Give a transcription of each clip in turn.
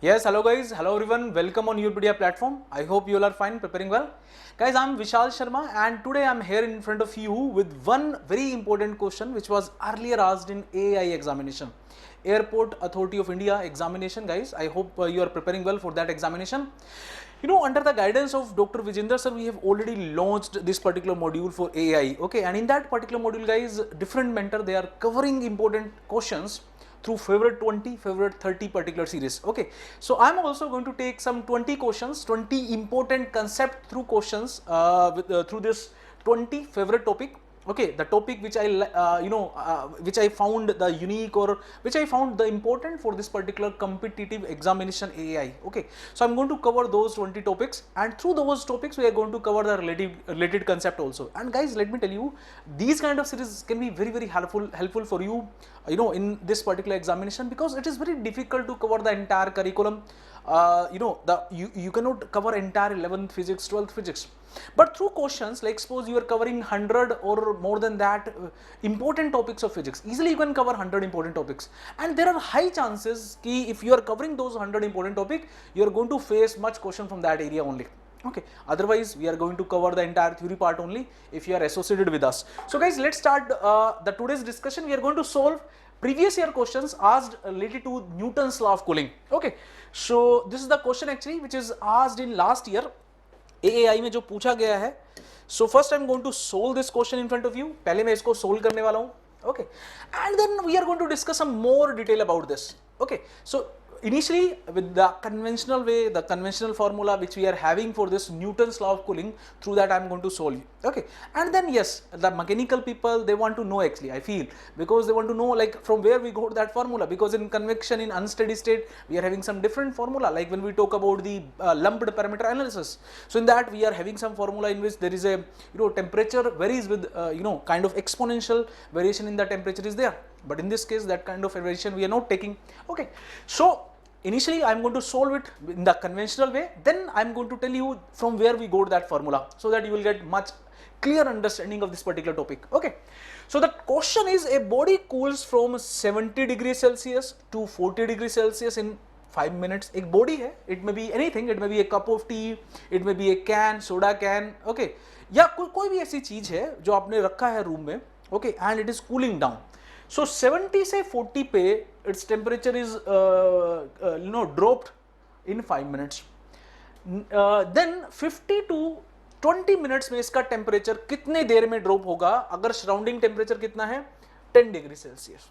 Yes, hello guys, hello everyone, welcome on YourPedia platform. I hope you all are fine, preparing well. Guys, I'm Vishal Sharma and today I'm here in front of you with one very important question which was earlier asked in AAI examination. Airport Authority of India examination, guys. I hope you are preparing well for that examination. You know, under the guidance of Dr. Vijender sir, we have already launched this particular module for AI. Okay, and in that particular module, guys, different mentor, they are covering important questions through favorite 20, favorite 30 particular series. Okay, so I'm also going to take some 20 questions, 20 important concept through questions through this 20 favorite topic. Okay, the topic which I which I found the unique or which I found the important for this particular competitive examination AI. Okay, so I'm going to cover those 20 topics, and through those topics we are going to cover the related concept also. And guys, let me tell you, these kind of series can be very helpful for you, in this particular examination, because it is very difficult to cover the entire curriculum. You cannot cover entire 11th physics, 12th physics, but through questions, like suppose you are covering 100 or more than that important topics of physics, easily you can cover 100 important topics, and there are high chances ki if you are covering those 100 important topic, you are going to face much question from that area only. Okay, otherwise we are going to cover the entire theory part only if you are associated with us. So guys, let's start the today's discussion. We are going to solve previous year questions asked related to Newton's law of cooling. Okay, so this is the question actually which is asked in last year AAI में जो पूछा गया है. So first I'm going to solve this question in front of you. पहले मैं इसको solve करने वाला हूँ. Okay, and then we are going to discuss some more detail about this. Okay, so initially with the conventional way, the conventional formula which we are having for this Newton's law of cooling, through that I am going to solve. Okay, and then yes, the mechanical people, they want to know actually, I feel, because they want to know like from where we got that formula, because in convection, in unsteady state, we are having some different formula, like when we talk about the lumped parameter analysis. So in that we are having some formula in which there is a temperature varies with kind of exponential variation in the temperature is there. But in this case, that kind of variation we are not taking. Okay, so initially I am going to solve it in the conventional way, then I am going to tell you from where we got that formula, so that you will get much clear understanding of this particular topic. Okay, so the question is, a body cools from 70 degrees Celsius to 40 degrees Celsius in 5 minutes. एक body है, it may be anything, it may be a cup of tea, it may be a can, soda can, okay, या कोई भी ऐसी चीज है जो आपने रखा है रूम में, okay, and it is cooling down. So 70 से 40 पे its temperature is dropped in 5 minutes. Then 50 to 20 minutes में इसका टेम्परेचर कितने देर में ड्रॉप होगा अगर सराउंडिंग टेम्परेचर कितना है 10 डिग्री सेल्सियस.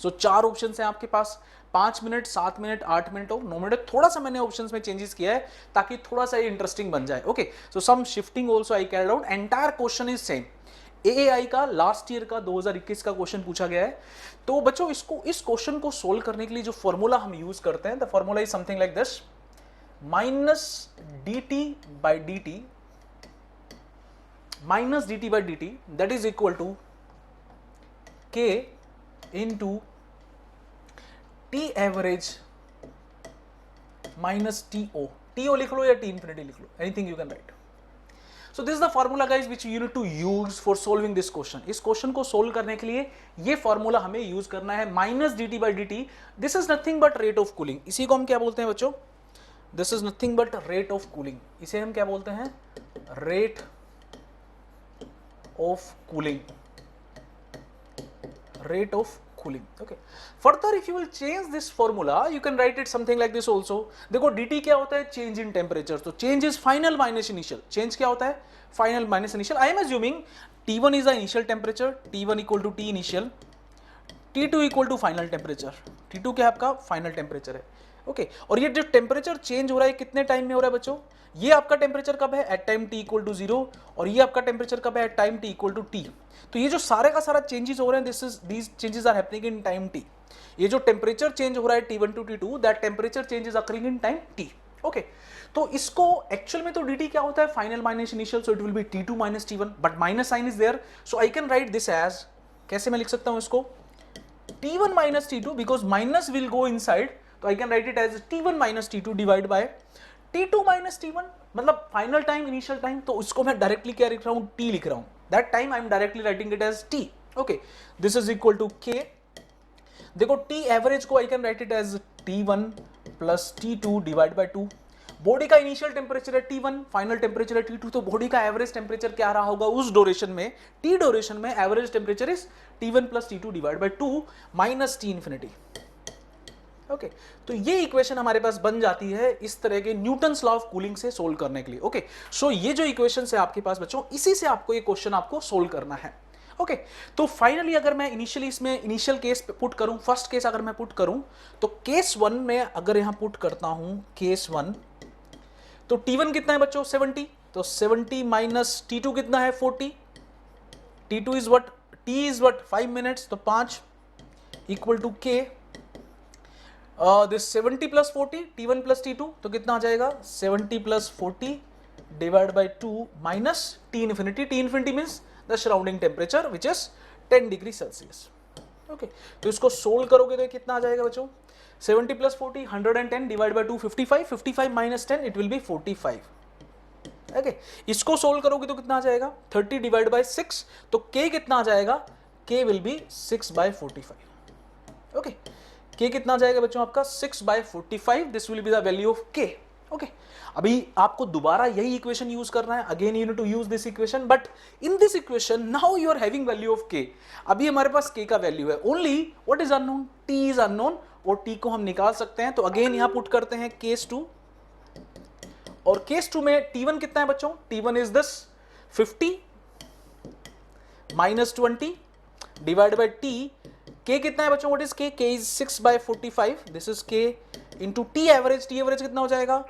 सो चार ऑप्शन है आपके पास, 5 मिनट, 7 मिनट, 8 मिनट और 9 मिनट. थोड़ा सा मैंने ऑप्शंस में चेंजेस किया है ताकि थोड़ा सा ये इंटरेस्टिंग बन जाए. Okay, so some shifting also I carried out. Entire question is same. AAI का लास्ट ईयर का 2021 का क्वेश्चन पूछा गया है. तो बच्चों, इस क्वेश्चन को सोल्व करने के लिए जो फॉर्मूला हम यूज करते हैं, the formula is something like this: minus dt by dt minus dt by dt, that is equal to k into t average minus to लिख लो या t infinity लिख लो, anything you can write. So this is the formula guys which you need to use for solving this question. इस question को solve करने के लिए ये formula हमें यूज करना है, minus dt by dt. This is nothing but rate of cooling. इसी को हम क्या बोलते हैं बच्चों? This is nothing but rate of cooling. इसे हम क्या बोलते हैं? Rate of cooling. Rate of cooling. Okay, further if you will change this formula, you can write it something like this also. देखो dt क्या होता है? Change in temperature. तो change is final minus initial. Change क्या होता है? Final minus initial. I am assuming T1 is the initial temperature, T1 equal to T initial, T2 equal to final temperature. T2 क्या आपका final temperature है. Okay, और ये जो temperature change हो रहा है कितने टाइम में हो रहा है बच्चों? ये आपका टेम्परेचर कब है? At time t equal to 0, और ये आपका टेम्परेचर कब है? At time t equal to t. तो ये जो सारे का सारा चेंजेस हो रहे हैं, these changes are happening in time t. ये जो टेम्परेचर चेंज हो रहा है T1 to T2, that temperature change is occurring in time t. Okay, तो इसको एक्चुअल में तो dt क्या होता है? Final minus initial, so it will be T2 minus T1, but minus sign is there, so I can write this as, कैसे मैं लिख सकता हूं इसको? T1 minus T2, because minus will go inside, तो I can write it as T1 minus T2 divide by T2 minus T1, मतलब final time, initial time. तो इसको मैं डायरेक्टली क्या लिख रहा हूं? T लिख रहा हूं. That time I am directly writing it as T. Okay, this is equal to K. देखो T एवरेज को I can write it as T1 plus T2 divide by 2। Body का इनिशियल टेम्परेचर है T1, final temperature है T2, तो body का average temperature क्या रहा होगा उस ड्यूरेशन में, T ड्यूरेशन में average temperature is T1 plus T2 divide by 2 minus T infinity. Okay, तो ये इक्वेशन हमारे पास बन जाती है इस तरह के न्यूटन्स लॉ ऑफ कूलिंग से सोल्व करने के लिए। ओके, सो ये जो इक्वेशन है आपके पास बच्चों, इसी से आपको ये क्वेश्चन आपको सोल्व करना है। ओके, तो फाइनली अगर मैं इनिशियली इसमें इनिशियल केस पुट करूं, फर्स्ट केस अगर मैं पुट करूं, तो केस 1 में अगर यहां पुट करता हूं केस 1, तो T1 कितना है बच्चों 70, तो 70 माइनस T2 कितना है 40, T2 is what, T is what 5 minutes, तो 5 equal to K this 70 plus 40 T1 plus T2, तो कितना आ जाएगा 70 plus 40 divide by 2 minus T infinity. T infinity means the surrounding temperature which is 10 degree Celsius. Okay, तो इसको solve करोगे तो कितना आ जाएगा बच्चों 70 plus 40 110 divide by 2 55, 55 minus 10 it will B 45। Okay, इसको सोल्व करोगे तो कितना आ जाएगा 30 डिवाइड बाय 6, तो K कितना आ जाएगा, K will be 6 by 45। Okay, K कितना आ जाएगा बच्चों आपका 6 by 45, this will be the value of K। Okay, अभी आपको दोबारा यही इक्वेशन यूज करना है, again you need to use this equation, but in this equation now you are having value of K। अभी हमारे पास K का वैल्यू है, only what is unknown, T is unknown, और T को हम निकाल सकते हैं। तो अगेन यहां पुट करते हैं केस 2, और केस 2 में T1 कितना है बच्चों, T1 is this 50 minus 20 divide by T, K कितना है बच्चों, what is K, K is 6 by 45, this is K into T average, T average कितना हो जाएगा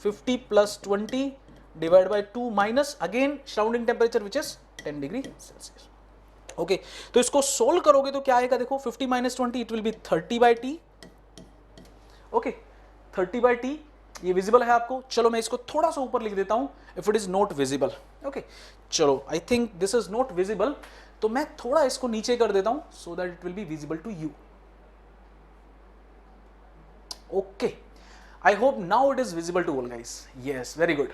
50 plus 20 divide by 2 minus again surrounding temperature which is 10 degree Celsius. Okay, तो इसको solve करोगे तो क्या आएगा, देखो 50 minus 20 it will be 30 by T। Okay, 30 by T, ये विजिबल है आपको, चलो मैं इसको थोड़ा सा ऊपर लिख देता हूं if it is not visible. Okay, चलो I think this is not visible, तो मैं थोड़ा इसको नीचे कर देता हूं so that it will be visible to you. Okay, I hope now it is visible to all guys, yes very good,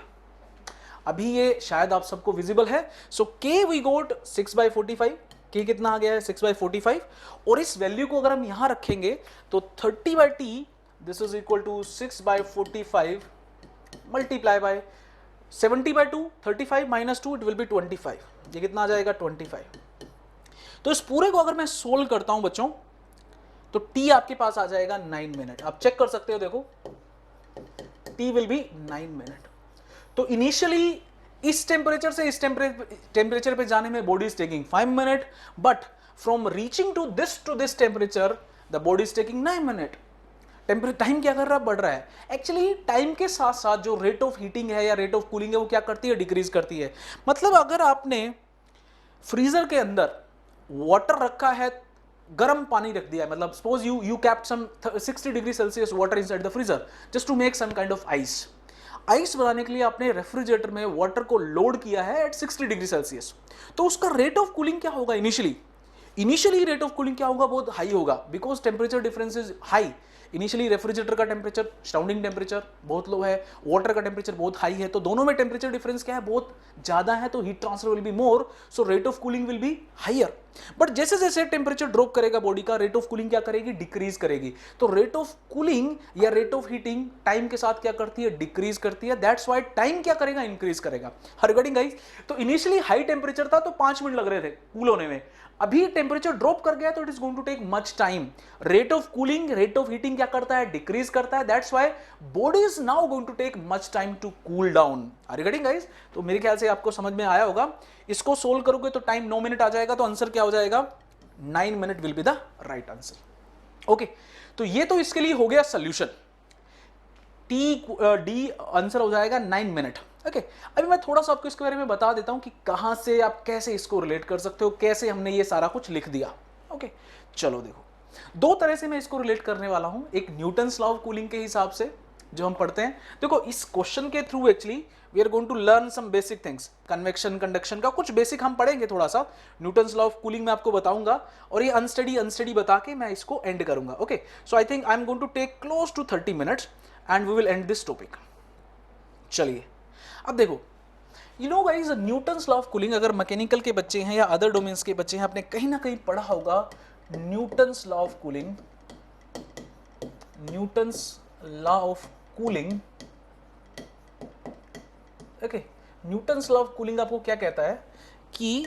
अभी ये शायद आप सबको विजिबल है। So K we got 6 by 45, K कितना आ गया है 6 बाय 45, और इस वैल्यू को अगर हम यहां रखेंगे तो 30 by T this is equal to 6 by 45 multiply by 70 by 2, 35 minus 2 it will be 25, ये कितना आ जाएगा 25। तो इस पूरे को अगर मैं सोल्व करता हूं बच्चों, तो T आपके पास आ जाएगा 9 मिनट, आप चेक कर सकते हो, देखो T विल बी 9 मिनट। तो इनिशियली इस टेम्परेचर से इस टेम्परेचर पे जाने में body is taking 5 minute, but from reaching to this temperature the body is taking 9 minute. Time क्या कर रहा है, बढ़ रहा है। एक्चुअली टाइम के साथ साथ जो रेट ऑफ हीटिंग है या रेट ऑफ कूलिंग है वो क्या करती है, डिक्रीज करती है। मतलब अगर आपने फ्रीजर के अंदर वाटर रखा है, गर्म पानी रख दिया है, मतलब suppose you kept some 60 degree Celsius water inside the freezer just to make some kind of ice. Ice बनाने के लिए आपने रेफ्रिजरेटर में वाटर को लोड किया है एट 60 डिग्री सेल्सियस, तो उसका रेट ऑफ कूलिंग क्या होगा, इनिशियली रेट ऑफ कूलिंग क्या होगा, बहुत हाई होगा, because temperature difference is high. Initially refrigerator का टेम्परेचर, सराउंडिंग टेम्परेचर बहुत लो है, वाटर का टेम्परेचर बहुत हाई है, तो दोनों में टेम्परेचर डिफरेंस क्या है, बहुत ज्यादा है, तो heat transfer will be more, so rate of cooling will be higher. But जैसे जैसे टेम्परेचर ड्रॉप करेगा बॉडी का, रेट ऑफ कूलिंग क्या करेगी, डिक्रीज करेगी। तो रेट ऑफ कूलिंग या रेट ऑफ हीटिंग टाइम के साथ क्या करती है, डिक्रीज करती है, दैट्स व्हाई टाइम क्या करेगा, इंक्रीज करेगा। रिगार्डिंग गाइस, तो इनिशियली हाई टेम्परेचर था तो 5 मिनट लग रहे थे कूल होने में, अभी टेम्परेचर ड्रॉप कर गया तो it is going to take much time. Rate of cooling, rate of heating क्या करता है, डिक्रीज करता है, that's why body is now going to take much time to cool down. Regarding guys, तो मेरे ख्याल से आपको समझ में आया होगा। इसको सोल्व करोगे तो टाइम 9 मिनट आ जाएगा, तो आंसर क्या हो जाएगा, 9 minute will be the right answer. Okay, तो ये तो इसके लिए हो गया सोल्यूशन, डी आंसर हो जाएगा 9 मिनट। ओके, अभी मैं थोड़ा सा आपको इसके बारे में बता देता हूं कि कहां से आप कैसे इसको रिलेट कर सकते हो, कैसे हमने ये सारा कुछ लिख दिया। ओके, चलो देखो, दो तरह से मैं इसको रिलेट करने वाला हूं। एक न्यूटन्स लॉ ऑफ कूलिंग के हिसाब से जो हम पढ़ते हैं, देखो इस क्वेश्चन के through actually we are going to learn some basic things, convection, conduction का कुछ बेसिक हम पढ़ेंगे थोड़ा सा। न्यूटन्स लॉ ऑफ कूलिंग में आपको बताऊंगा, और ये अनस्टडी बता के मैं इसको एंड करूंगा। Okay, so I think I am going to take close to 30 minutes and we will end this topic. चलिए, अब देखो, you know guys, Newton's law of cooling अगर मैकेनिकल के बच्चे हैं या अदर डोमेन्स के बच्चे हैं, आपने कहीं ना कहीं पढ़ा होगा Newton's law of cooling, Newton's law of cooling, okay, Newton's law of cooling आपको क्या कहता है कि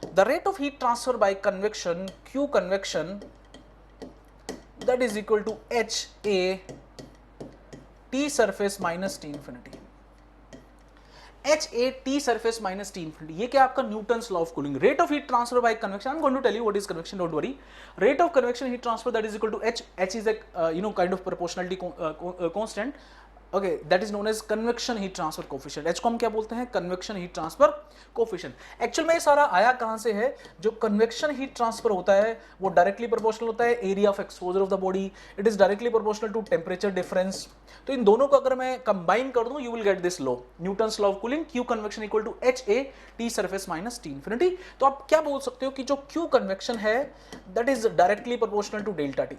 the rate of heat transfer by convection, Q convection, that is equal to H A T surface minus T infinity, H A T surface minus T infinity. ये क्या आपका Newton's law of cooling, rate of heat transfer by convection. I am going to tell you what is convection, don't worry. Rate of convection heat transfer that is equal to H, H is a kind of proportionality constant, okay, that is known as convection heat transfer coefficient। h को हम क्या बोलते हैं, convection heat transfer coefficient। Actual में ये सारा आया कहां से है, जो कन्वेक्शन हीट ट्रांसफर होता है वो डायरेक्टली प्रोपोर्शनल होता है area of exposure of the body, it is directly proportional to temperature difference. तो इन दोनों को अगर मैं कंबाइन कर दूं, you will get this law, Newton's law of cooling, Q convection equal to H A T surface minus T infinity. तो आप क्या बोल सकते हो कि जो क्यू कन्वेक्शन है that is directly proportional to delta T.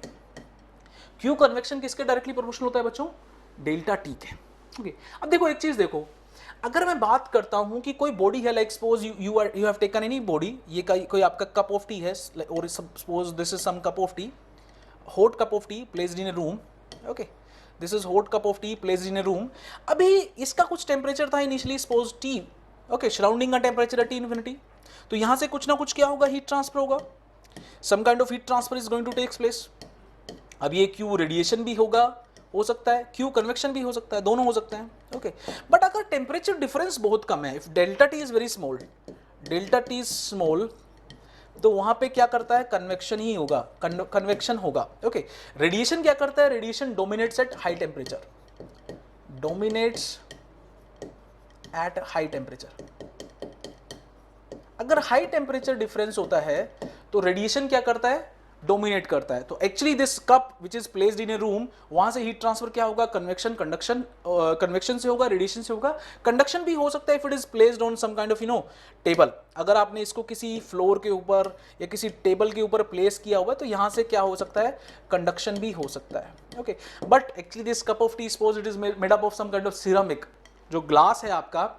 Q convection किसके डायरेक्टली प्रोपोर्शनल होता है बच्चों, डेल्टा टी के। ओके, अब देखो एक चीज देखो, अगर मैं बात करता हूं कि कोई बॉडी है, like suppose you have taken any body, ये कोई आपका कप ऑफ टी है, और suppose this is some cup of tea, hot cup of tea placed in a room, okay, this is hot cup of tea placed in a room. अभी इसका कुछ temperature था initially, suppose T, okay, surrounding का temperature है T infinity. तो यहां से कुछ ना कुछ क्या होगा, हीट ट्रांसफर होगा, some kind of heat transfer is going to take place. अब ये क्यू रेडिएशन भी होगा, हो सकता है, क्यू कन्वेक्शन भी हो सकता है, दोनों हो सकते हैं, ओके। बट अगर टेम्परेचर डिफरेंस बहुत कम है, if delta T is very small, delta T is small, तो वहां पे क्या करता है, कन्वेक्शन ही होगा, कन्वेक्शन होगा, ओके। रेडिएशन क्या करता है, radiation dominates at high temperature, dominates at high temperature. अगर हाई टेम्परेचर डिफरेंस होता है तो रेडिएशन क्या करता है, डोमिनेट करता है। तो actually this cup which is placed in a room, वहां से हीट ट्रांसफर क्या होगा, कन्वेक्शन, कंडक्शन, कन्वेक्शन से होगा, रेडिएशन से होगा। कंडक्शन भी हो सकता है if it is placed on some kind of table, अगर आपने इसको किसी फ्लोर के ऊपर या किसी टेबल के ऊपर प्लेस किया हुआ है तो यहां से क्या हो सकता है, कंडक्शन भी हो सकता है, okay. But actually this cup of tea, suppose it is made up of some kind of ceramic, जो ग्लास है आपका,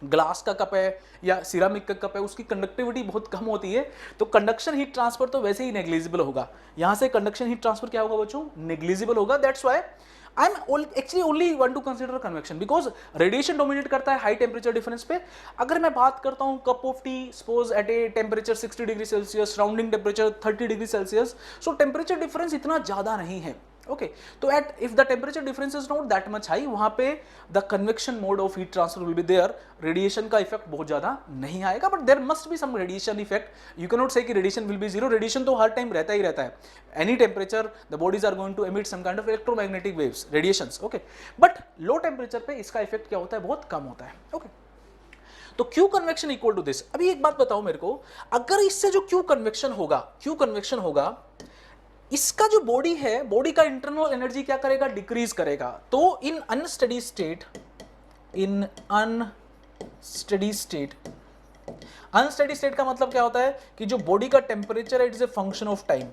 ग्लास का कप है या सिरामिक का कप है, उसकी कंडक्टिविटी बहुत कम होती है, तो कंडक्शन हीट ट्रांसफर तो वैसे ही नेग्लिजिबल होगा। यहां से कंडक्शन हीट ट्रांसफर क्या होगा बच्चों, नेग्लिजिबल होगा। That's why I am actually only want to consider convection, because radiation dominate करता है हाई टेम्परेचर डिफरेंस पे। अगर मैं बात करता हूं cup of tea, suppose at a temperature 60 degree Celsius, surrounding temperature 30 degree Celsius, so temperature difference इतना ज्यादा नहीं है, ओके। तो at if the temperature difference is not that much high, वहां पे the convection mode of heat transfer will be there, radiation का effect बहुत ज्यादा नहीं आएगा, but there must be some radiation effect. You can not say कि radiation will be zero, radiation तो हर टाइम रहता ही रहता है, any temperature the bodies are going to emit some kind of electromagnetic waves, radiations, okay. But low temperature पे इसका effect क्या होता है, बहुत कम होता है, ओके। तो Q convection equal to this. अभी एक बात बताओ मेरे को, अगर इससे जो क्यू कन्वेक्शन होगा, इसका जो बॉडी है, बॉडी का इंटरनल एनर्जी क्या करेगा, डिक्रीज करेगा। तो इन अनस्टेडी स्टेट, अनस्टेडी स्टेट का मतलब क्या होता है कि जो बॉडी का टेम्परेचर है it is a function of time.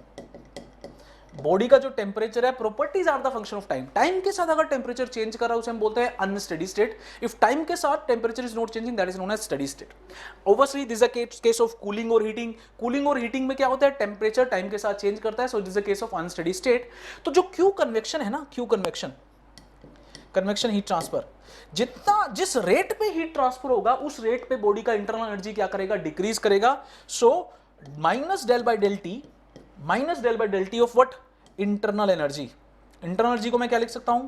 Body का जो टेम्परेचर है, properties are the function of time. Time के साथ अगर टेम्परेचर चेंज कर रहा है उसे हम बोलते हैं अनस्टेडी स्टेट। इफ टाइम के साथ temperature is not changing, that is known as steady state. Obviously this is a case of cooling और हीटिंग। कूलिंग और हीटिंग में क्या होता है, टेम्परेचर टाइम के साथ चेंज करता है, सो this is a case of unsteady state. तो जो क्यू कन्वेक्शन है ना, क्यू कन्वेक्शन हीट ट्रांसफर, जिस रेट पे हीट ट्रांसफर होगा उस रेट पे बॉडी का इंटरनल एनर्जी क्या करेगा, डिक्रीज करेगा। So minus del by del T of what, internal energy. Internal energy को मैं क्या लिख सकता हूं,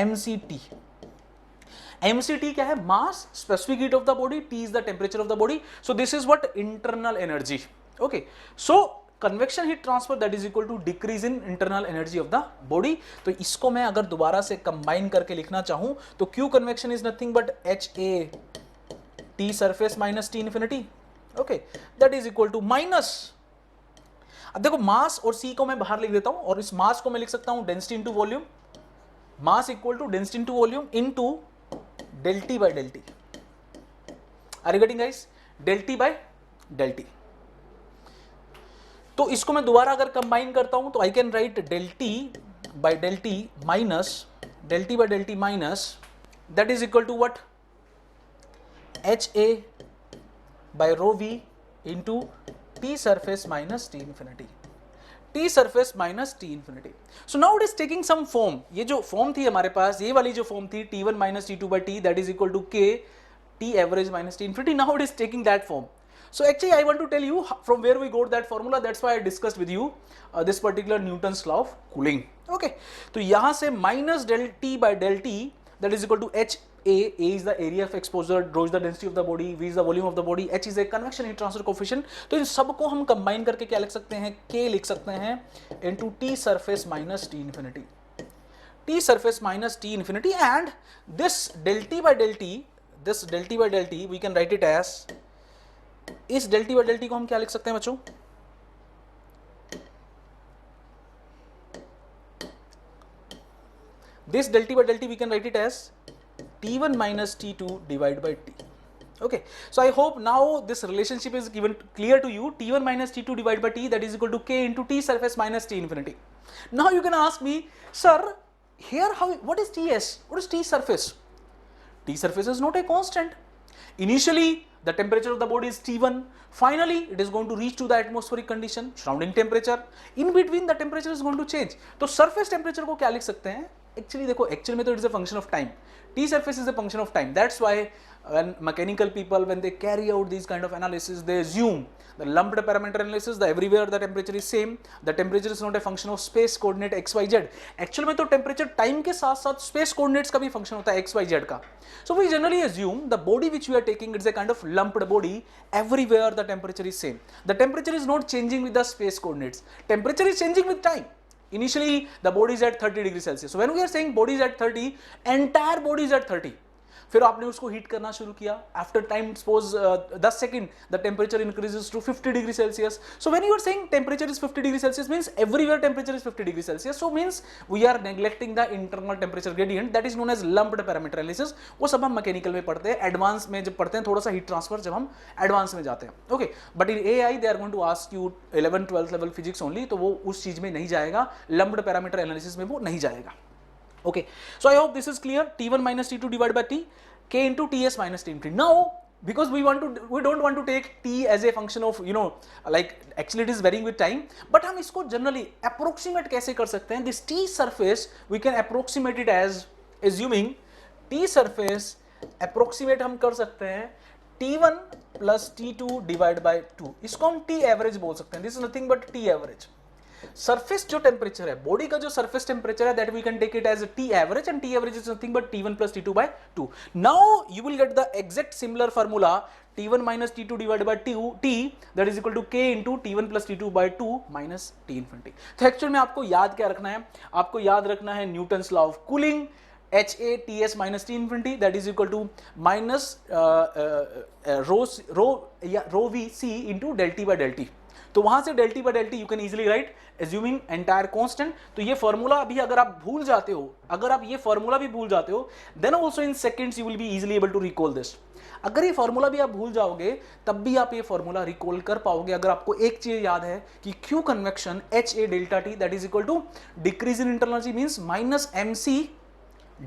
mct। mct क्या है, mass, specific heat of the body, t is the temperature of the body, so this is what, internal energy, okay. So convection heat transfer that is equal to decrease in internal energy of the body. तो इसको मैं अगर दोबारा से combine करके लिखना चाहूं तो Q convection is nothing but H A T surface minus T infinity, okay, that is equal to minus, अब देखो मास और सी को मैं बाहर लिख देता हूं, और इस मास को मैं लिख सकता हूं density into volume, mass equal to density into volume into del T by del T. Are you getting guys, del T by del T. तो इसको मैं दोबारा अगर कंबाइन करता हूं तो I can write del T by del T minus del T by del T minus, that is equal to what, H A by rho V into T surface minus T infinity. T surface minus T infinity. So now it is taking some form. ये जो form थी हमारे पास, ये वाली जो form थी T1 minus T2 by T that is equal to K T average minus T infinity. Now it is taking that form. So actually I want to tell you from where we got that formula. That's why I discussed with you this particular Newton's law of cooling. Okay, तो यहाँ से minus del T by del T that is equal to H A. A is the area of exposure, rho is the density of the body, V is the volume of the body, H is a convection heat transfer coefficient. तो इन सबको हम combine करके क्या लिख सकते हैं? K लिख सकते हैं into T surface minus T infinity. T surface minus T infinity, and this del T by del T, this del T by del T we can write it as, इस del T by del T को हम क्या लिख सकते हैं बच्चों? This del T by del T we can write it as T1 minus T2 divided by T. Okay, so I hope now this relationship is given clear to you. T1 minus T2 divided by T that is equal to K into T surface minus T infinity. Now you can ask me, sir, here what is Ts? What is T surface? T surface is not a constant. Initially the temperature of the body is T1, finally it is going to reach to the atmospheric condition, surrounding temperature. In between the temperature is going to change. तो surface temperature को क्या लिख सकते हैं? Actually देखो, actually में तो it is a function of time. T surface is a function of time. That's why when mechanical people, when they carry out these kind of analysis, they assume the lumped parameter analysis, the everywhere the temperature is same, the temperature is not a function of space coordinate x y z. Actually में तो temperature time के साथ साथ space coordinates का भी function होता है x y z का. So we generally assume the body which we are taking, it's a kind of lumped body, everywhere the temperature is same. The temperature is not changing with the space coordinates. Temperature is changing with time. Initially the body is at 30 degrees Celsius. So when we are saying body is at 30, entire body is at 30. फिर आपने उसको heat करना शुरू किया. After time suppose 10 second the temperature increases to 50 degree Celsius. So when you are saying temperature is 50 degree Celsius means everywhere temperature is 50 degree Celsius. So means we are neglecting the internal temperature gradient that is known as lumped parameter analysis. वो सब हम mechanical में पढ़ते हैं, advance में जब पढ़ते हैं थोड़ा सा हीट ट्रांसफर जब हम एडवांस में जाते हैं. Okay, but in AI they are going to ask you 11th 12th level physics only, तो वो उस चीज में नहीं जाएगा, लंप्ड पैरामीटर एनालिसिस में वो नहीं जाएगा. Okay, so I hope this is clear. T1 minus T2 divided by T, K into Ts minus T infinity. Now, because we don't want to take T as a function of, you know, like actually it is varying with time, but हम इसको generally approximate कैसे कर सकते हैं? This T surface we can approximate it as assuming T surface approximate हम कर सकते हैं T1 plus T2 divided by 2. इसको हम T average बोल सकते हैं. This is nothing but T average. Surface जो टेम्परेचर है, बॉडी का जो सरफेस टेम्परेचर है, that we can take it as T average, and T average is nothing but T1 plus T2 by 2. Now you will get the exact similar formula T1 minus T2 divided by T that is equal to K into T1 plus T2 by 2 minus T infinity. तो actual में आपको याद क्या रखना है? आपको याद रखना है Newton's law of cooling, HA Ts minus T infinity that is equal to minus rho V C into del T by del T. तो वहां से del T by del T you can easily write assuming entire constant. तो ये formula अभी अगर आप भूल जाते हो, अगर आप ये फॉर्मूला भी भूल जाते हो, then also in seconds you will be easily able to recall this. अगर ये फॉर्मूला भी आप भूल जाओगे तब भी आप ये फॉर्मूला रिकॉल कर पाओगे अगर आपको एक चीज याद है कि Q convection HA delta T that is equal to decrease in internal energy means minus MC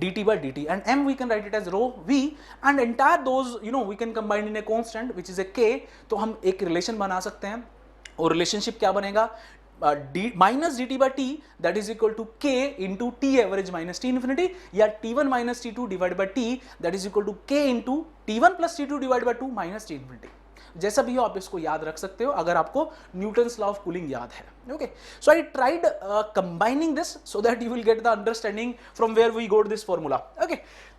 dt by dt, and m we can write it as rho v, and entire those you know we can combine in a constant which is a K. तो हम एक relation बना सकते हैं, और relationship क्या बनेगा? Minus D T by T that is equal to K into T average minus T infinity, या T1 minus T2 divide by T that is equal to K into T1 plus T2 divide by 2 minus T infinity. जैसा भी हो आप इसको याद रख सकते हो अगर आपको न्यूटन्स लॉ ऑफ कूलिंग याद है. Okay, so I tried combining this so that you will get the understanding from where we got this formula. Okay,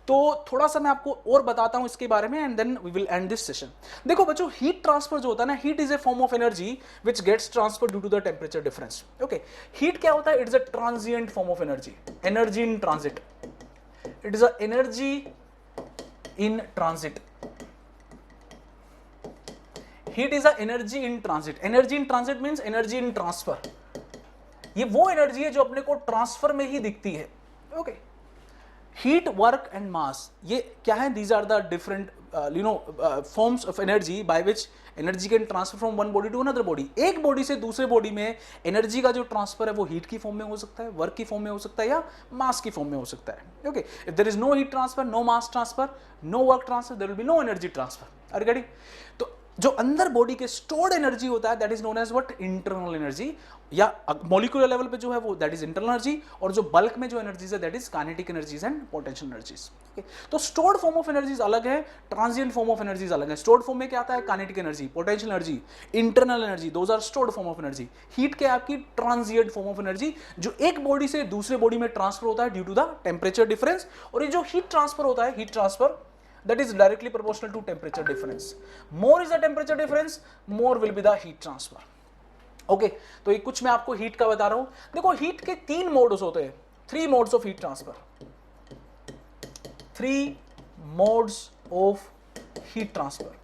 तो थोड़ा सा मैं आपको और बताता हूं इसके बारे में, and then we will end this session. देखो बच्चों, हीट ट्रांसफर जो होता है ना, heat is a form of energy which gets transfer due to the temperature difference. Okay, heat क्या होता है? It is a transient form of energy, energy in transit. It is a energy in transit. Heat is a energy in transit. Energy in transit means energy in transfer. ये वो energy है जो अपने को transfer में ही दिखती है. Okay, heat, work and mass, ये क्या है? These are the different you know forms of energy by which energy can transfer from one body to another body. एक बॉडी से दूसरे बॉडी में एनर्जी का जो ट्रांसफर है वो हीट की फॉर्म में हो सकता है, वर्क की फॉर्म में हो सकता है, या मास की फॉर्म में हो सकता है. Okay, if there is no heat transfer, no mass transfer, no work transfer, there will be no energy transfer. Are you getting? तो जो अंदर बॉडी के स्टोर्ड एनर्जी होता है that is known as what, internal energy, या molecular level पे जो है वो दैट इज इंटरनल एनर्जी, और जो बल्क में जो एनर्जीज है that is kinetic energies and potential energies. तो स्टोर्ड फॉर्म ऑफ एनर्जीज अलग है, ट्रांजिएंट फॉर्म ऑफ एनर्जीज अलग है। स्टोर्ड फॉर्म में क्या आता है, kinetic energy, potential energy, internal energy, those are stored form of energy. Heat क्या है आपकी, ट्रांजिएंट फॉर्म ऑफ एनर्जी, जो एक बॉडी से दूसरे बॉडी में ट्रांसफर होता है due to the temperature difference. और ये जो हीट ट्रांसफर होता है, heat transfer that is directly proportional to temperature difference. More is the temperature difference, more will be the heat transfer. Okay, तो ये कुछ मैं आपको हीट का बता रहा हूं। देखो हीट के 3 मोड्स होते हैं, 3 modes of heat transfer, 3 modes of heat transfer.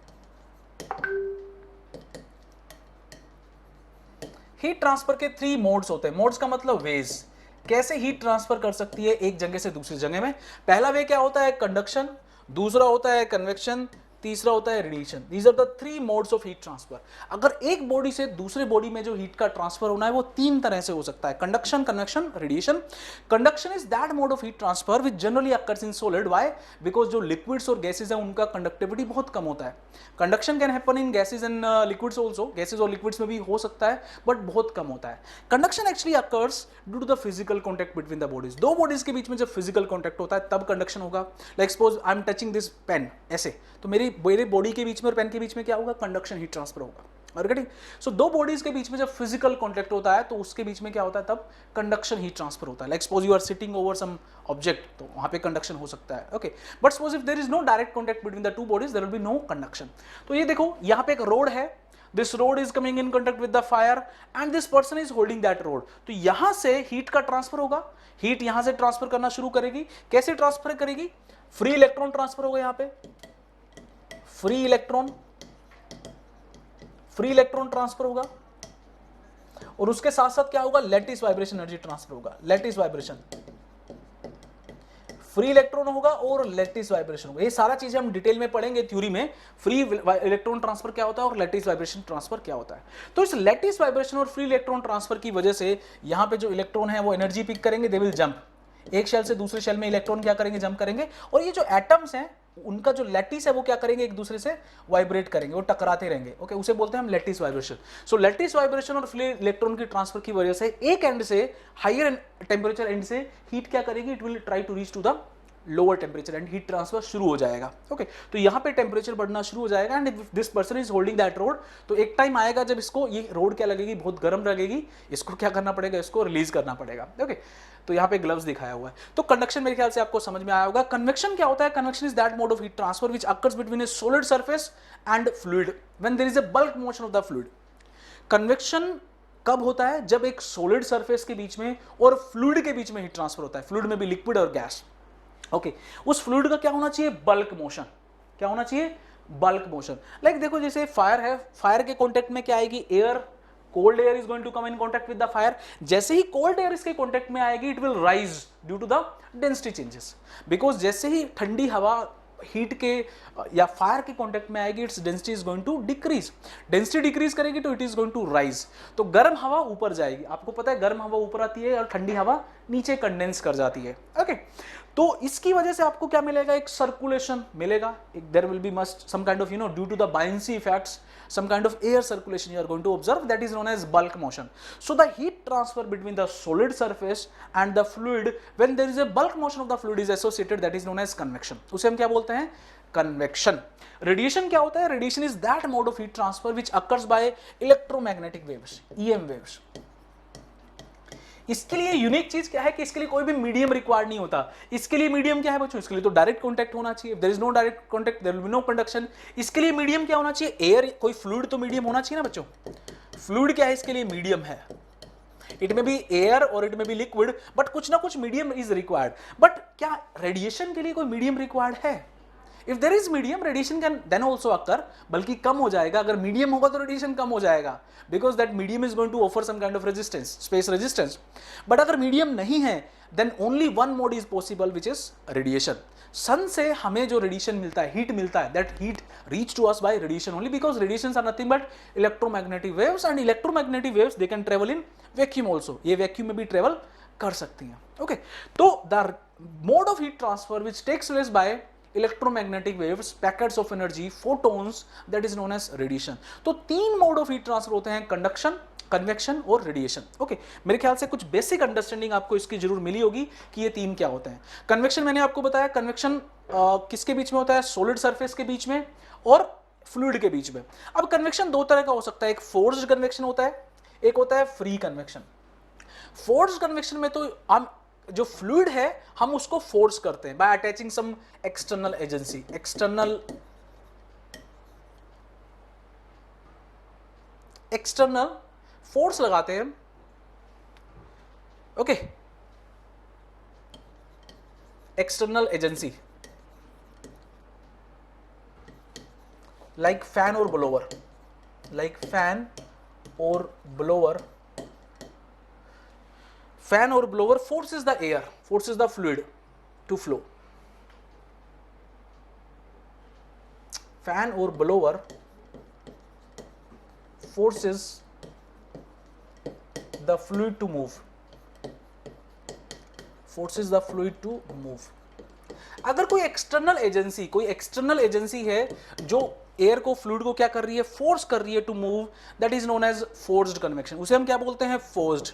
Heat transfer के 3 मोड्स होते हैं। मोड्स का मतलब वेज, कैसे हीट ट्रांसफर कर सकती है एक जगह से दूसरी जगह में। पहला वे क्या होता है, कंडक्शन, दूसरा होता है कन्वेक्शन, तीसरा होता है radiation. These are the 3 modes of heat transfer. अगर एक बॉडी से दूसरे बॉडी में जो हीट का ट्रांसफर होना है वो 3 तरह से हो सकता है, conduction, convection, radiation. Conduction is that mode of heat transfer which generally occurs in solid. Why? Because जो लिक्विड्स और गैसेज है उनका कंडक्टिविटी बहुत कम होता है। Conduction can happen in gases and liquids also, gases और लिक्विड्स में भी हो सकता है बट बहुत कम होता है। Conduction actually occurs due to the physical contact between the bodies. दो बॉडीज के बीच में जब फिजिकल कॉन्टैक्ट होता है तब कंडक्शन होगा। Like suppose I am touching this pen, ऐसे, तो मेरी बॉडी के बीच में और पेन के बीच में क्या होगा, कंडक्शन हीट ट्रांसफर होगा। और गेटिंग, सो दो बॉडीज के बीच में जब फिजिकल कॉन्टैक्ट होता है तो उसके बीच में क्या होता है, तब कंडक्शन हीट ट्रांसफर होता है। Like suppose you are sitting over some object, तो वहां पे कंडक्शन हो सकता है। Okay, but suppose if there is no direct contact between the 2 bodies there will be no conduction. तो ये देखो यहाँ पे एक रोड है, this rod is coming in contact with the fire and this person is holding that rod. तो यहां से हीट का ट्रांसफर होगा, हीट यहां से ट्रांसफर करना शुरू करेगी। कैसे ट्रांसफर करेगी, फ्री इलेक्ट्रॉन ट्रांसफर होगा, यहाँ पे फ्री इलेक्ट्रॉन ट्रांसफर होगा, और उसके साथ साथ क्या होगा, लैटिस वाइब्रेशन एनर्जी ट्रांसफर होगा। लैटिस वाइब्रेशन, फ्री इलेक्ट्रॉन होगा और लैटिस वाइब्रेशन होगा। ये सारा चीजें हम डिटेल में पढ़ेंगे थ्योरी में, फ्री इलेक्ट्रॉन ट्रांसफर क्या होता है और लैटिस वाइब्रेशन ट्रांसफर क्या होता है। तो इस लैटिस वाइब्रेशन और फ्री इलेक्ट्रॉन ट्रांसफर की वजह से यहाँ पे जो इलेक्ट्रॉन है वो एनर्जी पिक करेंगे, दे विल जंप। एक शेल से दूसरे शेल में इलेक्ट्रॉन क्या करेंगे, जंप करेंगे। और ये जो एटम्स हैं उनका जो लैटिस है वो क्या करेंगे, एक दूसरे से वाइब्रेट करेंगे, वो टकराते रहेंगे। ओके, उसे बोलते हैं हम lattice vibration. So lattice vibration और फ्री इलेक्ट्रॉन की ट्रांसफर की वजह से एक एंड से, हायर टेम्परेचर एंड से हीट क्या करेगी, it will try to reach to the lower temperature end heat transfer शुरू हो जाएगा। ओके, तो यहाँ पे टेम्परेचर बढ़ना शुरू हो जाएगा and this person is holding that rod. तो एक टाइम आएगा जब इसको ये रोड क्या लगेगी, बहुत गर्म लगेगी, इसको क्या करना पड़ेगा, इसको रिलीज करना पड़ेगा। ओके, तो यहाँ पे ग्लव्स दिखाया हुआ है। तो कंडक्शन मेरे ख्याल से आपको समझ में आया होगा। कन्वेक्शन क्या होता है, convection is that mode of heat transfer which occurs between a solid surface and fluid when there is a bulk motion of the fluid. Convection कब होता है, जब एक सॉलिड सरफेस के बीच में और फ्लूइड के बीच में हीट ट्रांसफर होता है। फ्लूइड में भी लिक्विड और गैस। ओके, उस फ्लूइड का क्या होना चाहिए, बल्क मोशन। क्या होना चाहिए, बल्क मोशन। लाइक देखो जैसे फायर है, फायर के कॉन्टेक्ट में क्या आएगी, air, cold air is going to come in contact with the fire. जैसे ही कोल्ड एयर इसके कॉन्टैक्ट में आएगी it will rise due to the density changes. Because जैसे ही ठंडी हवा हीट के या फायर के कॉन्टैक्ट में आएगी its density is going to decrease. Density decrease करेगी तो it is going to rise. तो गर्म हवा ऊपर जाएगी, आपको पता है गर्म हवा ऊपर आती है और ठंडी हवा नीचे कंडेंस कर जाती है। ओके, तो इसकी वजह से आपको क्या मिलेगा, एक सर्कुलेशन मिलेगा। There will be must some kind of due to the buoyancy effects some kind of air circulation you are going to observe, that is known as bulk motion. So the heat transfer between the solid surface and the fluid, when there is a bulk motion of the fluid is associated, that is known as convection. उसे हम क्या बोलते हैं, convection. Radiation क्या होता है, radiation is that mode of heat transfer which occurs by electromagnetic waves, EM waves. इसके लिए यूनिक चीज क्या है कि इसके लिए कोई भी मीडियम रिक्वायर्ड नहीं होता। इसके लिए मीडियम क्या है बच्चों, इसके लिए तो डायरेक्ट कांटेक्ट होना चाहिए। There is no direct contact there will be no conduction. इसके लिए मीडियम क्या होना चाहिए, एयर, कोई फ्लूइड तो मीडियम होना चाहिए ना बच्चों। फ्लूइड क्या है, इसके लिए मीडियम है। इट में बी एयर और it may be liquid, but कुछ ना कुछ मीडियम इज रिक्वायर्ड। बट क्या रेडिएशन के लिए कोई मीडियम रिक्वायर्ड है? If there is medium, radiation can then also occur, बल्कि कम हो जाएगा। अगर मीडियम होगा तो रेडिएशन कम हो जाएगा, because that medium is going to offer some kind of resistance, space resistance. But अगर मीडियम नहीं है then only one mode is possible which is radiation. Sun से हमें जो रेडिएशन मिलता है, हीट मिलता है, that heat reach to us by radiation only, because radiations are nothing but electromagnetic waves and electromagnetic waves they can travel in vacuum also. ये vacuum में भी ट्रेवल कर सकती हैं। ओके, तो the mode of heat transfer which takes place by electromagnetic waves, packets of energy, photons, that is known as radiation. तो 3 mode of heat transfer होते हैं, कंडक्शन, कन्वेक्शन और रेडिएशन। ओके, मेरे ख्याल से कुछ बेसिक अंडरस्टैंडिंग आपको इसकी जरूर मिली होगी कि ये 3 क्या होते हैं। कन्वेक्शन मैंने आपको बताया, कन्वेक्शन किसके बीच में होता है, सॉलिड सरफेस के बीच में और फ्लूइड के बीच में। अब कन्वेक्शन 2 तरह का हो सकता है, एक फोर्स्ड कन्वेक्शन होता है, एक होता है फ्री कन्वेक्शन। फोर्स्ड कन्वेक्शन में तो हम जो फ्लूइड है हम उसको फोर्स करते हैं by attaching some external agency, external force लगाते हैं। Okay, external agency like fan और blower, fan or blower forces the air, forces the fluid to flow. Fan or blower forces the fluid to move, अगर कोई external agency है जो air को, fluid को क्या कर रही है, फोर्स कर रही है to move, that is known as forced convection. उसे हम क्या बोलते हैं, फोर्स्ड।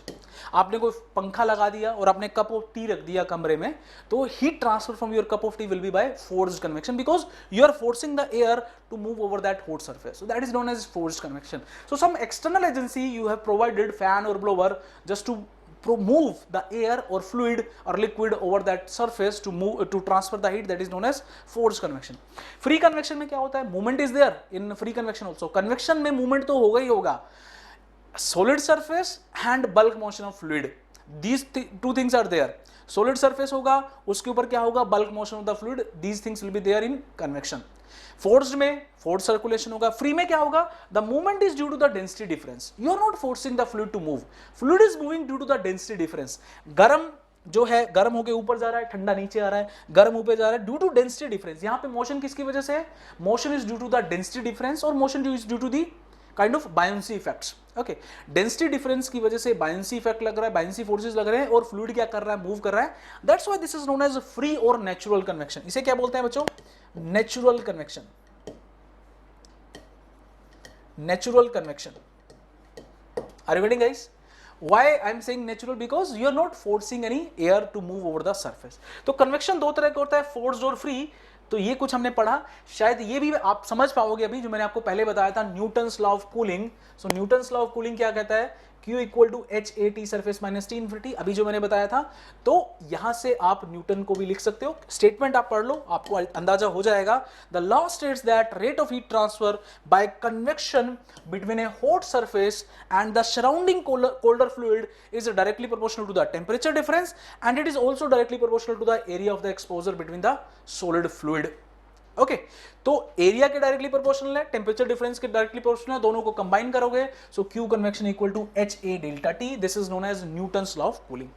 आपने कोई पंखा लगा दिया और आपने कप ऑफ टी रख दिया कमरे में, तो heat transfer from your cup of tea will be by forced convection because you are forcing the air to move over that hot surface. So that is known as forced convection. So some external agency you have provided, fan or blower, just to move the air or fluid or liquid over that surface to transfer the heat, that is known as forced convection. Free convection में क्या होता है, movement is there in free convection also. Convection में movement तो होगा ही होगा, solid surface and bulk motion of fluid, these two things are there. Solid surface होगा, उसके ऊपर क्या होगा, bulk motion of the fluid, these things will be there in convection. Forced में फोर्स सर्कुलेशन होगा, फ्री में क्या होगा, the movement is due to the density difference, you are not forcing the fluid to move, fluid is moving due to the density difference. गर्म जो है, गर्म होके ऊपर जा रहा है, ठंडा नीचे आ रहा है, गर्म ऊपर जा रहा है, ड्यू टू डेंसिटी डिफरेंस। यहां पे मोशन किसकी वजह से है, motion is due to the density difference और motion is due to the kind of buoyancy effects. Okay, density difference की वजह से बायोंसी इफेक्ट लग रहा है, बायोंसी फोर्सेस लग रहे हैं और फ्लूइड क्या कर रहा है, मूव कर रहा है, that's why this is known as free और नेचुरल कन्वेक्शन। इसे क्या बोलते हैं बच्चों, natural convection. Natural convection. Are you getting, guys? Why I am saying natural? Because you are not forcing any air to move over the surface. तो convection 2 तरह का होता है, forced और free। तो ये कुछ हमने पढ़ा, शायद ये भी आप समझ पाओगे अभी, जो मैंने आपको पहले बताया था, Newton's law of cooling. So Newton's law of cooling क्या कहता है, Q equal to H A T surface minus T infinity, अभी जो मैंने बताया था। तो यहां से आप न्यूटन को भी लिख सकते हो, स्टेटमेंट आप पढ़ लो, आपको अंदाजा हो जाएगा। The law states that rate of heat transfer by convection between a hot surface and the surrounding colder fluid is directly proportional to the temperature difference and it is also directly proportional to the area of the exposure between the solid fluid. Okay, तो area के directly proportional है, temperature difference के directly proportional है, दोनों को combine करोगे, so Q convection equal to H A delta T, this is known as Newton's law of cooling.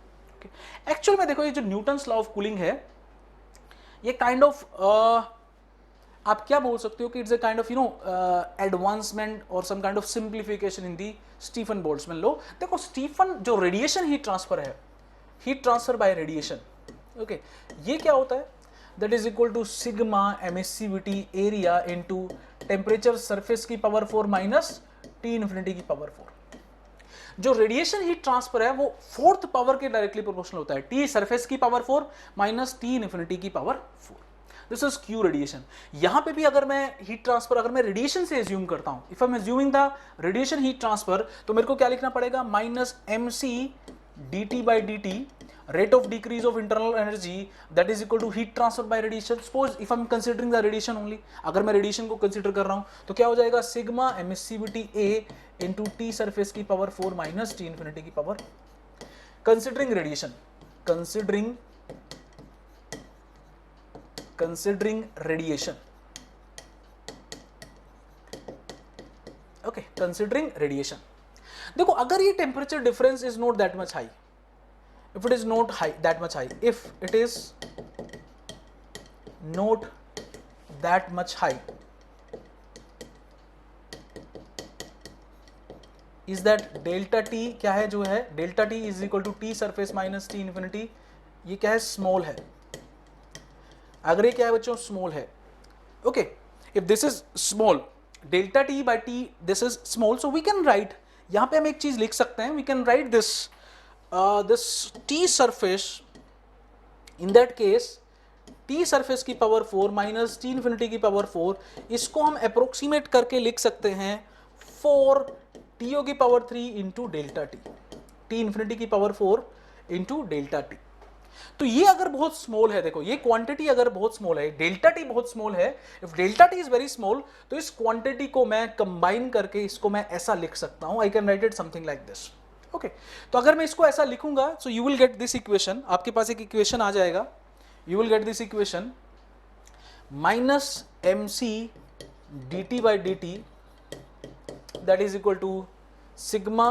Actual में देखो, ये जो न्यूटन्स लॉ ऑफ कूलिंग है, ये काइंड ऑफ आप क्या बोल सकते हो कि it's a kind of advancement और some kind of simplification in the Stefan Boltzmann law. देखो, स्टीफन जो रेडिएशन हीट ट्रांसफर है, heat transfer by radiation, okay, ये क्या होता है, that is equal to sigma emissivity area into temperature surface की power 4 minus T infinity की power 4। जो रेडिएशन हीट ट्रांसफर है वो 4th पावर के डायरेक्टली प्रोपोर्शनल होता है, T सरफेस की पावर 4 माइनस T इन्फिनिटी की power 4। This is Q radiation. यहां पे भी अगर मैं हीट ट्रांसफर, अगर मैं रेडिएशन से एज्यूम करता हूं, if I am assuming the radiation heat transfer, तो मेरे को क्या लिखना पड़ेगा, minus mc dt by dt, rate of decrease of internal energy, that is equal to heat transfer by radiation. Suppose if I am considering the radiation only, अगर मैं radiation को consider कर रहा हूं, तो क्या हो जाएगा, sigma emissivity A into T surface की पावर 4 माइनस टी इन्फिनिटी की power, considering radiation, considering radiation, okay, considering radiation. देखो, अगर ये temperature difference is not that much high, if it is not high, that much high, if it is not that much high, is that delta t क्या है, जो है delta t is equal to t surface minus t infinity, ये क्या है, small है। अगर ये क्या है बच्चों, स्मॉल है, okay, if this is small, delta T by T this is small, so we can write, यहां पे हम एक चीज लिख सकते हैं, we can write this this T surface, in that case T surface की पावर 4 माइनस टी इन्फिनिटी की पावर 4, इसको हम अप्रोक्सीमेट करके लिख सकते हैं 4 टीओ की power 3 into delta T, T infinity की पावर 4 इंटू डेल्टा टी। तो ये अगर बहुत स्मॉल है, देखो ये क्वांटिटी अगर बहुत स्मॉल है, डेल्टा टी बहुत स्मॉल है, if delta T is very small, तो इस क्वांटिटी को मैं कंबाइन करके इसको मैं ऐसा लिख सकता हूं, आई can write it something like this, okay. तो अगर मैं इसको ऐसा लिखूंगा, so you will get this equation, आपके पास एक इक्वेशन आ जाएगा, you will get this equation minus mc dt by dt that is equal to sigma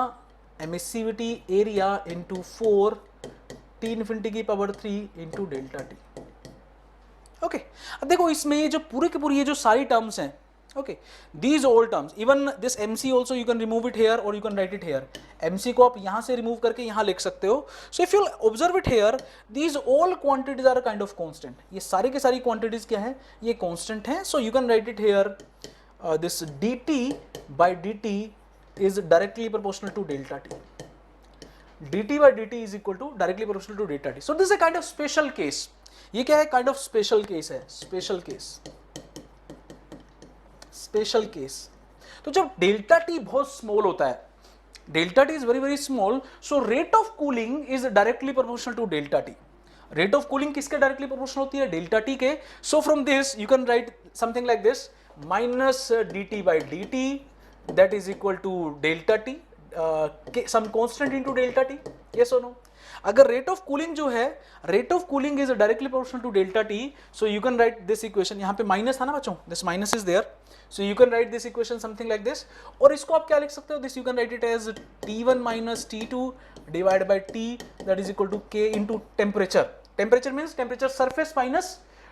emissivity area into 4 t infinity की power 3 into delta t, okay. अब देखो इसमें ये जो पूरे के पूरी ये जो सारी टर्म्स हैं, okay, these all terms, even this mc also you can remove it here or you can write it here, mc को आप यहां से remove करके यहां लिख सकते हो, so if you observe it here, these all quantities are a kind of constant, ये सारी के सारी quantities क्या है, ये constant है, so you can write it here, this dt by dt is directly proportional to delta t, dt by dt is equal to directly proportional to delta t, so this is a kind of special case, ये क्या है, kind of special case है, special case, special case. तो जब delta T बहुत small होता है, delta T is very very small, so rate of cooling is directly proportional to delta T, rate of cooling किसके डायरेक्टली प्रोपोर्शनल होती है, delta T के, so from this you can write something like this minus D T by D T that is equal to delta T some constant into delta T, yes और no. अगर rate of cooling जो है, rate of cooling is directly proportional to delta T, so you can write this equation, यहां पे minus था ना बच्चों, this minus is there, so you can write this equation something like this, और इसको आप क्या लिख सकते हो, this you can write it as T1 minus T2 divided by T that is equal to K into temperature, temperature means temperature surface minus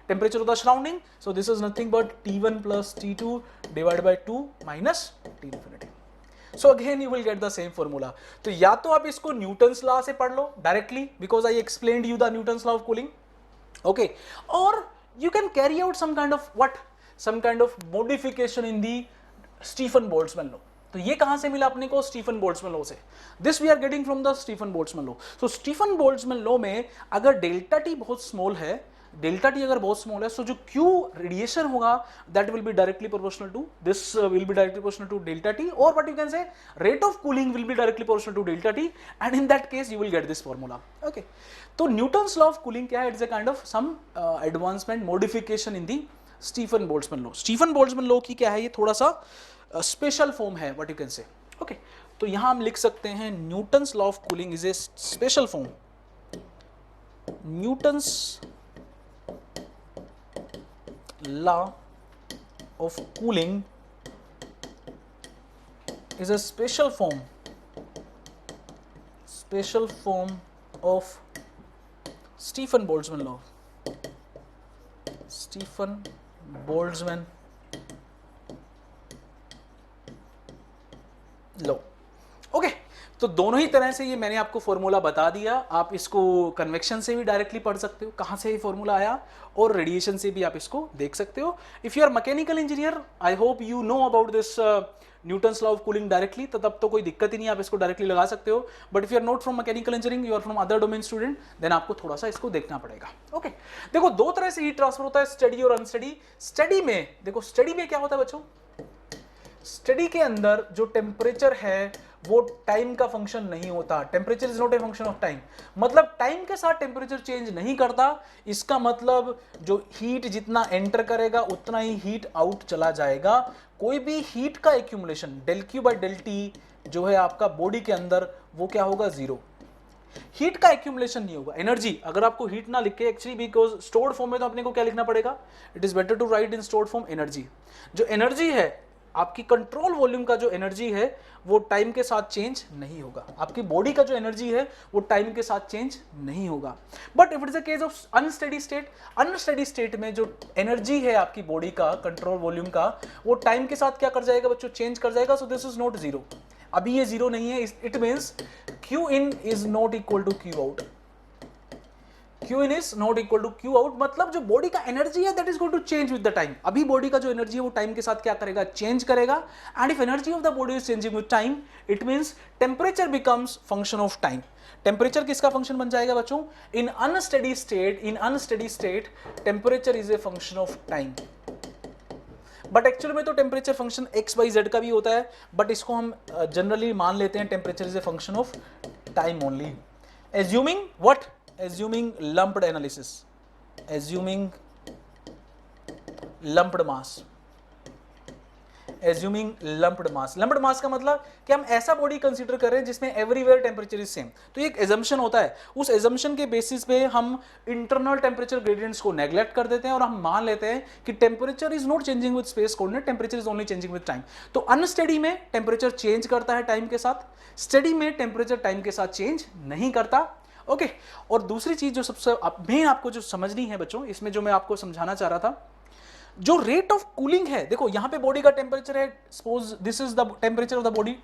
temperature of the surrounding, so this is nothing but T1 plus T2 divided by 2 minus T infinity, so again you will get the same formula। तो या तो आप इसको Newton's law से पढ़ लो directly because I explained you the Newton's law of cooling, okay, or you can carry out some kind of what, some kind of modification in the Stephen Boltzmann law। तो ये कहां से मिला अपने को, Stefan Boltzmann law से, this we are getting from the Stefan Boltzmann law. So Stefan Boltzmann law में अगर डेल्टा टी बहुत स्मॉल है, डेल्टा टी अगर बहुत स्मॉल है, सो जो क्यू रेडिएशन होगा that will be directly proportional to this, will be directly proportional to delta T, और what you can say rate of cooling will be directly proportional to delta T, and in that case you will get this formula, okay. तो Newton's law of cooling क्या है, it's a kind of some advancement modification in the Stefan Boltzmann law. Stefan Boltzmann law की क्या है, ये थोड़ा सा special form है, what you can say, okay. तो यहां हम लिख सकते हैं Newton's law of cooling is a special form, Newton's law of cooling is a special form of Stephen Boltzmann law, Stephen Boltzmann law, okay. तो दोनों ही तरह से ये मैंने आपको फॉर्मूला बता दिया, आप इसको कन्वेक्शन से भी डायरेक्टली पढ़ सकते हो, कहाँ से ये फॉर्मूला आया, और रेडिएशन से भी आप इसको देख सकते हो। If you are mechanical engineer, I hope you know about this Newton's law of cooling directly, तो तब तो कोई दिक्कत ही नहीं, आप इसको डायरेक्टली लगा सकते हो। But if you are not from mechanical engineering, you are from other domain student, then आपको थोड़ा सा इसको देखना पड़ेगा, ओके। देखो दो तरह से हीट ट्रांसफर होता है, स्टडी और अनस्टडी। स्टडी में देखो, स्टडी में क्या होता है बच्चों, स्टडी के अंदर जो टेम्परेचर है वो टाइम का फंक्शन नहीं होता, temperature is not a function of time, मतलब टाइम के साथ टेम्परेचर चेंज नहीं करता, इसका मतलब जो हीट जितना एंटर करेगा उतना ही हीट आउट चला जाएगा। कोई भी हीट का accumulation del Q by del T जो है आपका बॉडी के अंदर, वो क्या होगा, जीरो। हीट का एक्यूमुलेशन नहीं होगा। एनर्जी, अगर आपको हीट ना लिखे एक्चुअली, बिकॉज स्टोर्ड फॉर्म में तो अपने को क्या लिखना पड़ेगा, it is better to write in stored form energy. जो एनर्जी है आपकी कंट्रोल वॉल्यूम का, जो एनर्जी है वो टाइम के साथ चेंज नहीं होगा, आपकी बॉडी का जो एनर्जी है वो टाइम के साथ चेंज नहीं होगा। But if it is a case of unsteady state, unsteady state में जो एनर्जी है आपकी बॉडी का, कंट्रोल वॉल्यूम का, वो टाइम के साथ क्या कर जाएगा बच्चों, चेंज कर जाएगा। So this is not zero, अभी ये जीरो नहीं है, it means Q in is not equal to Q out. Q in is not equal to Q out, मतलब जो बॉडी का एनर्जी है that is going to change with the time. अभी body का जो एनर्जी है वो टाइम के साथ क्या करेगा, चेंज करेगा। And if energy of the body is changing with time, it means temperature becomes function of time. Temperature किसका फंक्शन बन जाएगा बच्चों, in unsteady state temperature is a function of time. But actually में तो temperature function X by Z का भी होता है, बट इसको हम जनरली मान लेते हैं temperature is a function of time only. Assuming what, assuming lumped analysis, assuming lumped mass, assuming lumped mass. Lumped mass का मतलब कि हम ऐसा बॉडी कंसीडर कर रहे हैं जिसमें एवरीवेयर टेम्परेचर इज सेम। तो ये एक एजम्पशन होता है, उस एजम्पशन के बेसिस पे हम इंटरनल टेम्परेचर ग्रेडियंट्स को नेग्लेक्ट कर देते हैं और हम मान लेते हैं कि temperature is not changing with space coordinate, temperature is only changing with time. तो अनस्टेडी में टेम्परेचर चेंज करता है टाइम के साथ, स्टेडी में टेम्परेचर टाइम के साथ चेंज नहीं करता। ओके और दूसरी चीज जो सबसे मेन आपको जो समझनी है बच्चों, इसमें जो मैं आपको समझाना चाह रहा था, जो रेट ऑफ कूलिंग है, देखो यहां पे बॉडी का टेम्परेचर है, suppose this is the temperature of the body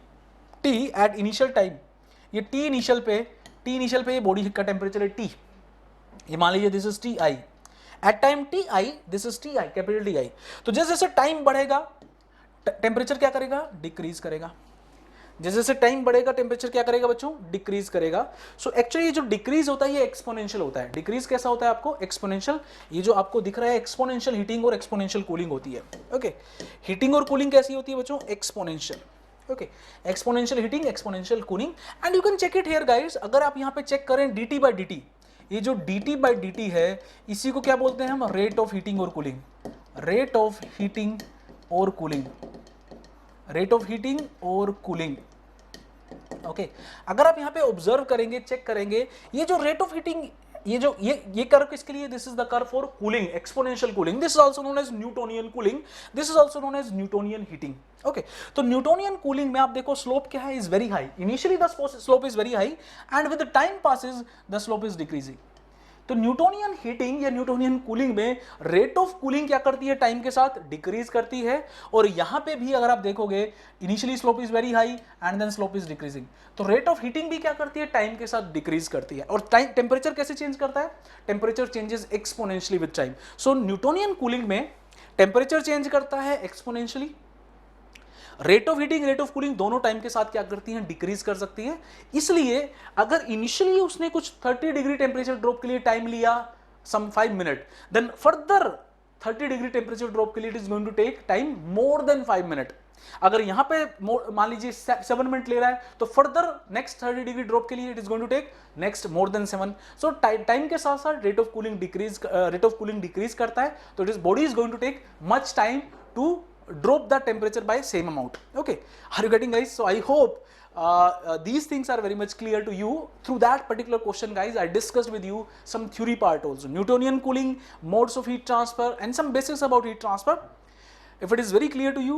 T at initial time. ये T इनिशियल पे ये बॉडी का टेम्परेचर है T, ये मान लीजिए this is Ti at time Ti, this is Ti capital Ti। तो जैसे जैसे टाइम बढ़ेगा टेम्परेचर क्या करेगा, डिक्रीज करेगा। जैसे जैसे टाइम बढ़ेगा टेम्परेचर क्या करेगा बच्चों, डिक्रीज करेगा। सो एक्चुअली ये जो डिक्रीज होता है ये एक्सपोनेंशियल होता है। डिक्रीज कैसा होता है आपको, एक्सपोनेंशियल। ये जो आपको दिख रहा है एक्सपोनेंशियल हीटिंग और एक्सपोनेंशियल कूलिंग होती है। ओके हीटिंग और कूलिंग कैसी होती है बच्चों, exponential. Okay exponential heating, exponential cooling. And you can check it here guys, अगर आप यहाँ पे चेक करें dt बाई dt, ये जो dt बाई dt है इसी को क्या बोलते हैं हम, रेट ऑफ हीटिंग और कूलिंग। रेट ऑफ हीटिंग और कूलिंग, रेट ऑफ हीटिंग और कूलिंग। ओके अगर आप यहाँ पे ऑब्जर्व करेंगे, चेक करेंगे, ये जो रेट ऑफ हीटिंग, ये कर्व किसके लिए, this is the curve for cooling, exponential cooling. This is also known as Newtonian cooling, this is also known as Newtonian heating. Okay तो न्यूटोनियन कूलिंग में आप देखो स्लोप क्या है, is very high. Initially the slope is very high and with the time passes the slope is decreasing. तो Newtonian heating या Newtonian cooling में rate of cooling क्या करती है, टाइम के साथ डिक्रीज करती है। और यहां पे भी अगर आप देखोगे initially slope is very high and then slope is decreasing. तो रेट ऑफ हीटिंग भी क्या करती है, टाइम के साथ डिक्रीज करती है। और टाइम टेम्परेचर कैसे चेंज करता है, temperature changes exponentially with time. So Newtonian cooling में टेम्परेचर चेंज करता है exponentially, rate of heating rate of cooling दोनों टाइम के साथ क्या करती हैं, डिक्रीज कर सकती है। इसलिए अगर इनिशियली उसने कुछ 30 डिग्री टेम्परेचर ड्रॉप के लिए टाइम लिया some 5 minute, then further 30 degree temperature drop के लिए it is going to take time more than 5 minute. अगर यहां पे मान लीजिए 7 मिनट ले रहा है तो फर्दर नेक्स्ट 30 डिग्री ड्रॉप के लिए it is going to take next more than 7। So time के साथ साथ रेट ऑफ कूलिंग डिक्रीज करता है। तो it is body is going to take much time to drop the temperature by same amount. Okay, are you getting guys? So I hope these things are very much clear to you. Through that particular question guys, I discussed with you some theory part also, Newtonian cooling, modes of heat transfer and some basics about heat transfer. If it is very clear to you,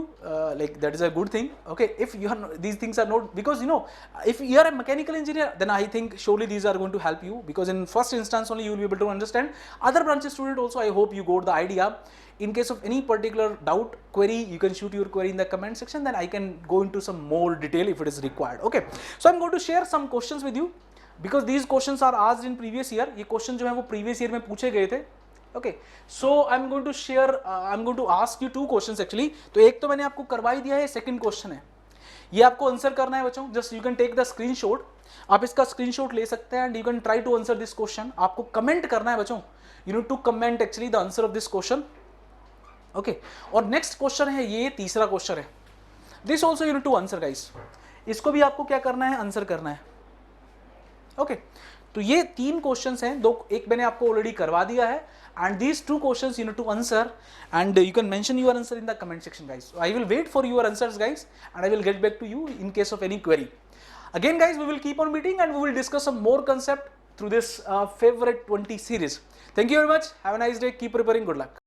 like that is a good thing. Okay, if you are these things are not, because you know if you are a mechanical engineer, then I think surely these are going to help you, because in first instance only you will be able to understand. Other branches student also, I hope you got the idea. In case of any particular doubt, query, you can shoot your query in the comment section, then I can go into some more detail if it is required. Okay, so I'm going to share some questions with you because these questions are asked in previous year. ये question जो है वो previous year में पूछे गए थे। Okay, so I'm going to share, I'm going to ask you 2 questions actually. तो एक तो मैंने आपको करवा ही दिया है, second question है, ये आपको आंसर करना है बच्चों। Just you can take the screenshot, आप इसका स्क्रीनशॉट ले सकते हैं and you can try to answer this question. आपको कमेंट करना है बच्चों, you need to comment actually the answer of this question. Okay और नेक्स्ट क्वेश्चन है, ये तीसरा क्वेश्चन है, this also you need to answer guys. इसको भी आपको क्या करना है, आंसर करना है। ओके तो ये 3 क्वेश्चंस हैं, एक मैंने आपको ऑलरेडी करवा दिया है and these 2 questions you need to answer and you can mention your answer in the comment section guys. So I will wait for your answers guys and I will get back to you in case of any query. Again guys, we will keep on meeting and we will discuss some more concept through this favorite 20 series. Thank you very much, have a nice day, keep preparing, good luck.